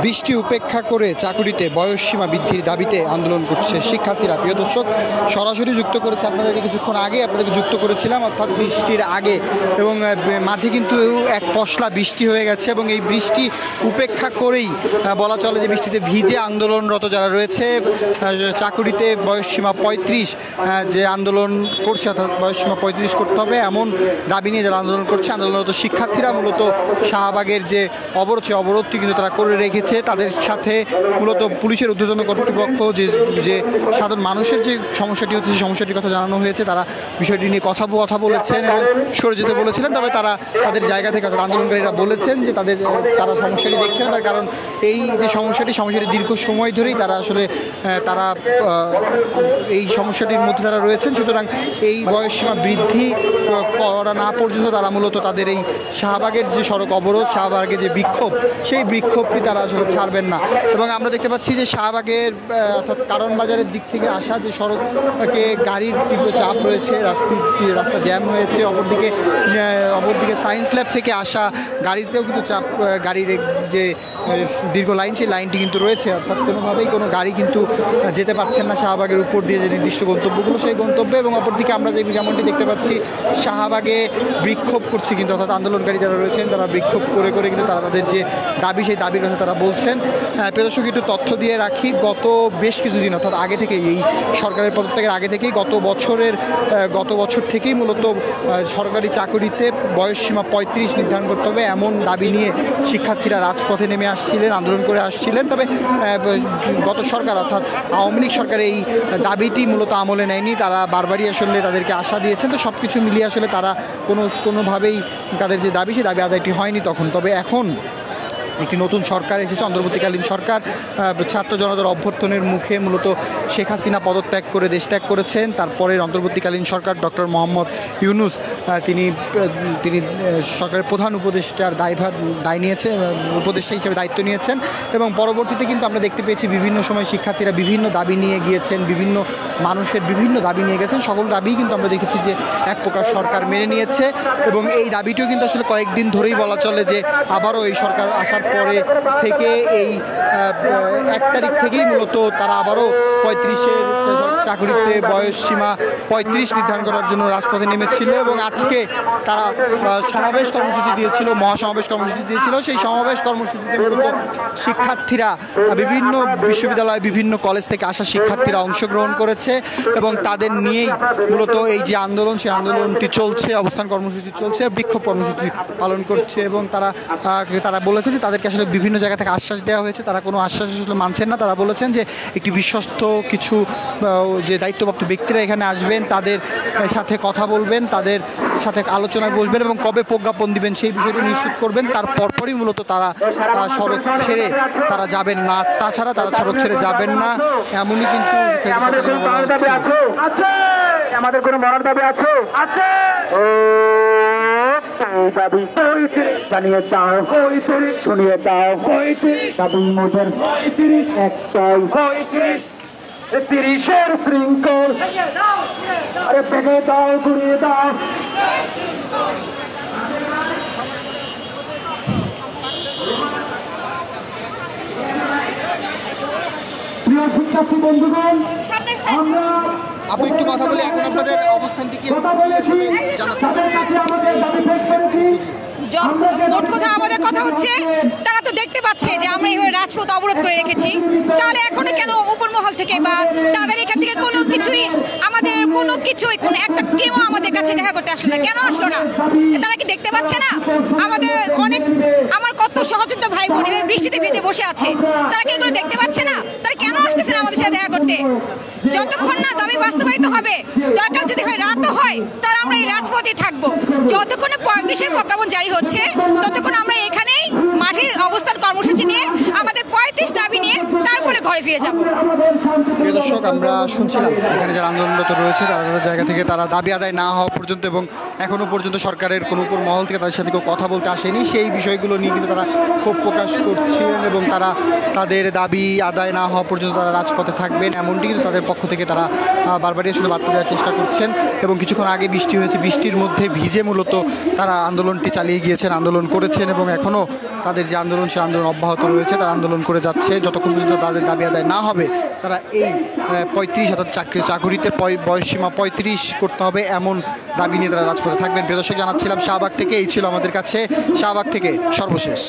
বৃষ্টি উপেক্ষা করে চাকুরিতে বয়সসীমা বৃদ্ধির দাবিতে আন্দোলন করছে শিক্ষার্থীরা। প্রিয় দর্শক, সরাসরি যুক্ত করেছে আপনাদেরকে, কিছুক্ষণ আগে আপনাদেরকে যুক্ত করেছিলাম, অর্থাৎ বৃষ্টির আগে, এবং মাঝে কিন্তু এক পশলা বৃষ্টি হয়ে গেছে এবং এই বৃষ্টি উপেক্ষা করেই বলা চলে যে বৃষ্টিতে ভিজে আন্দোলনরত যারা রয়েছে চাকুরিতে বয়সসীমা 35 যে আন্দোলন করছে, অর্থাৎ বয়সসীমা 35 করতে হবে এমন দাবি নিয়ে যারা আন্দোলন করছে, আন্দোলনরত শিক্ষার্থীরা মূলত শাহবাগের যে অবরোধ, সেই অবরোধটি কিন্তু তারা করে রেখেছে। তাদের সাথে মূলত পুলিশের ঊর্ধ্বতন কর্তৃপক্ষ যে সাধারণ মানুষের যে সমস্যাটি হচ্ছে সেই সমস্যাটির কথা জানানো হয়েছে। তারা বিষয়টি নিয়ে কথা বলেছেন এবং সরে যেতে বলেছিলেন। তবে তারা তাদের জায়গা থেকে, অর্থাৎ আন্দোলনকারীরা বলেছেন যে তারা সমস্যাটি দেখছে না, তার কারণ এই যে সমস্যাটি দীর্ঘ সময় ধরেই তারা আসলে এই সমস্যাটির মধ্যে তারা রয়েছেন। সুতরাং এই বয়সসীমা বৃদ্ধি করা না পর্যন্ত তারা মূলত তাদের এই শাহবাগের যে সড়ক অবরোধ, শাহবাগের যে বিক্ষোভ, সেই বিক্ষোভটি তারা আসলে ছাড়বেন না। এবং আমরা দেখতে পাচ্ছি যে শাহবাগের অর্থাৎ কারণ বাজারের দিক থেকে আসা যে সড়কে গাড়ির তীব্র চাপ রয়েছে, রাস্তা জ্যাম হয়েছে। অপরদিকে সায়েন্স ল্যাব থেকে আসা গাড়িতেও কিন্তু চাপ, গাড়ির যে দীর্ঘ লাইন, সেই লাইনটি কিন্তু রয়েছে, অর্থাৎ কোনোভাবেই কোনো গাড়ি কিন্তু যেতে পারছেন না শাহবাগের উপর দিয়ে যে নির্দিষ্ট গন্তব্যগুলো, সেই গন্তব্যে। এবং অপরদিকে আমরা যেমনটি দেখতে পাচ্ছি শাহবাগে বিক্ষোভ করছে কিন্তু, অর্থাৎ আন্দোলনকারী যারা রয়েছেন তারা বিক্ষোভ করে কিন্তু তারা তাদের যে দাবি, সেই দাবির কথা তারা বলছেন। প্রদর্শক একটু তথ্য দিয়ে রাখি, গত বেশ কিছুদিন, অর্থাৎ আগে থেকেই, এই সরকারের পদত্যাগের আগে থেকেই গত বছর থেকেই মূলত সরকারি চাকুরিতে বয়সসীমা 35 নির্ধারণ করতে হবে এমন দাবি নিয়ে শিক্ষার্থীরা রাজপথে নেমে আসছিলেন, আন্দোলন করে আসছিলেন। তবে গত সরকার, অর্থাৎ আওয়ামী লীগ সরকার এই দাবিটি মূলত আমলে নেয়নি। তারা বারবারই আসলে তাদেরকে আশা দিয়েছেন। তো সব কিছু মিলিয়ে আসলে তারা কোনোভাবেই তাদের যে দাবি, সেই দাবি আদায়টি হয়নি তখন। তবে এখন একটি নতুন সরকার এসেছে, অন্তর্বর্তীকালীন সরকার। ছাত্র জনতার অভ্যর্থনের মুখে মূলত শেখ হাসিনা পদত্যাগ করে দেশ ত্যাগ করেছেন। তারপরের অন্তর্বর্তীকালীন সরকার ডক্টর মোহাম্মদ ইউনূস তিনি সরকারের প্রধান উপদেষ্টার দায় নিয়েছে, উপদেষ্টা হিসেবে দায়িত্ব নিয়েছেন। এবং পরবর্তীতে কিন্তু আমরা দেখতে পেয়েছি বিভিন্ন সময় শিক্ষার্থীরা বিভিন্ন দাবি নিয়ে গিয়েছেন, বিভিন্ন মানুষের বিভিন্ন দাবি নিয়ে গেছেন। সকল দাবিই কিন্তু আমরা দেখেছি যে এক প্রকার সরকার মেনে নিয়েছে। এবং এই দাবিটিও কিন্তু আসলে কয়েকদিন ধরেই বলা চলে যে আবারও এই সরকার আসার পরে থেকে এই 1 তারিখ থেকেই মূলত তারা আবারও 35-এর চাকুরিতে বয়সসীমা 35 নির্ধারণ করার জন্য রাজপথে নেমেছিল। এবং আজকে তারা সমাবেশ কর্মসূচি দিয়েছিল, মহাসমাবেশ কর্মসূচি দিয়েছিল। সেই সমাবেশ কর্মসূচিতে মূলত শিক্ষার্থীরা, বিভিন্ন বিশ্ববিদ্যালয়, বিভিন্ন কলেজ থেকে আসা শিক্ষার্থীরা অংশগ্রহণ করেছে এবং তাদের নিয়েই মূলত এই যে আন্দোলন, সেই আন্দোলনটি চলছে, অবস্থান কর্মসূচি চলছে, বিক্ষোভ কর্মসূচি পালন করছে। এবং তারা বলেছে যে তাদেরকে আসলে বিভিন্ন জায়গা থেকে আশ্বাস দেওয়া হয়েছে, তারা কোনো আশ্বাস আসলে মানছেন না। তারা বলেছেন যে একটি বিশ্বস্ত কিছু যে দায়িত্বপ্রাপ্ত ব্যক্তিরা এখানে আসবেন, তাদের সাথে কথা বলবেন, তাদের সাথে আলোচনায় বসবেন এবং কবে প্রজ্ঞাপন দিবেন সেই বিষয়টি নিশ্চিত করবেন। তারপরই মূলত তারা সড়ক ছেড়ে তারা যাবেন না, তাছাড়া তারা সড়ক ছেড়ে যাবেন না, এমনই কিন্তু আমাদের কোনো মরার দাবি আছে দাবি জানিয়ে দাও, শুনিয়ে দাও, দাবি মোদের 30-এর শৃঙ্খল আরে ভেঙে দাও, ঘুরিয়ে দাও। প্রিয় শিক্ষার্থী বন্ধুগণ, আপনি একটু কথা বলে এখন আপনাদের অবস্থানটি কি আমাদের দাবি পেশ করেছি। মোট কথা আমাদের কথা হচ্ছে, তারা তো দেখতে পাচ্ছে যে আমরা এইভাবে রাজপথ অবরোধ করে রেখেছি, তাহলে এখনো কেন উপর মহল থেকে বা তাদের এখান থেকে কোনো একটা টিমও আমাদের কাছে দেখা করতে আসলো না? কেন আসলো না? তারা কি দেখতে পাচ্ছে না আমার কত সহযোদ্ধা ভাই বোন এভাবে বৃষ্টিতে ভিজে বসে আছে? তারা কি এগুলো দেখতে পাচ্ছে না? তারা কেন আসতেছে না আমাদের সাথে দেখা করতে? যতক্ষণ না দাবি বাস্তবায়িত হবে, দরকার যদি হয় রাতও হয়, তাহলে আমরা এই রাজপথে থাকবো। যতক্ষণ 35-এর প্রজ্ঞাপন জারি হচ্ছে, ততক্ষণ আমরা এখানেই মাঠে অবস্থান কর্মসূচি নিয়ে আমাদের 35 দাবি নিয়ে তারপরে ঘরে ঘরে ফিরে যাব। প্রিয় দর্শক, আমরা শুনছিলাম এখানে যারা আন্দোলনরত রয়েছে তারা তাদের জায়গা থেকে তারা দাবি আদায় না হওয়া পর্যন্ত এবং এখনও পর্যন্ত সরকারের কোনো উপর মহল থেকে তাদের সাথে কেউ কথা বলতে আসেনি, সেই বিষয়গুলো নিয়ে কিন্তু তারা ক্ষোভ প্রকাশ করছিলেন এবং তারা তাদের দাবি আদায় না হওয়া পর্যন্ত তারা রাজপথে থাকবেন, এমনটি কিন্তু তাদের পক্ষ থেকে তারা বারবারই আসলে বার্তা দেওয়ার চেষ্টা করছেন। এবং কিছুক্ষণ আগে বৃষ্টি হয়েছে, বৃষ্টির মধ্যে ভিজে মূলত তারা আন্দোলনটি চালিয়ে গিয়েছেন, আন্দোলন করেছেন এবং এখনও তাদের যে আন্দোলন সে আন্দোলন অব্যাহত রয়েছে, তারা আন্দোলন করে যাচ্ছে যতক্ষণ পর্যন্ত তাদের দাবি আদায় না হবে। তারা এই 35,000 চাকুরিতে বয়সসীমা 35 করতে হবে এমন দাবি নিয়ে তারা রাজপথে থাকবেন। প্রিয় দর্শক, জানাচ্ছিলাম শাহবাগ থেকে, এই ছিল আমাদের কাছে শাহবাগ থেকে সর্বশেষ।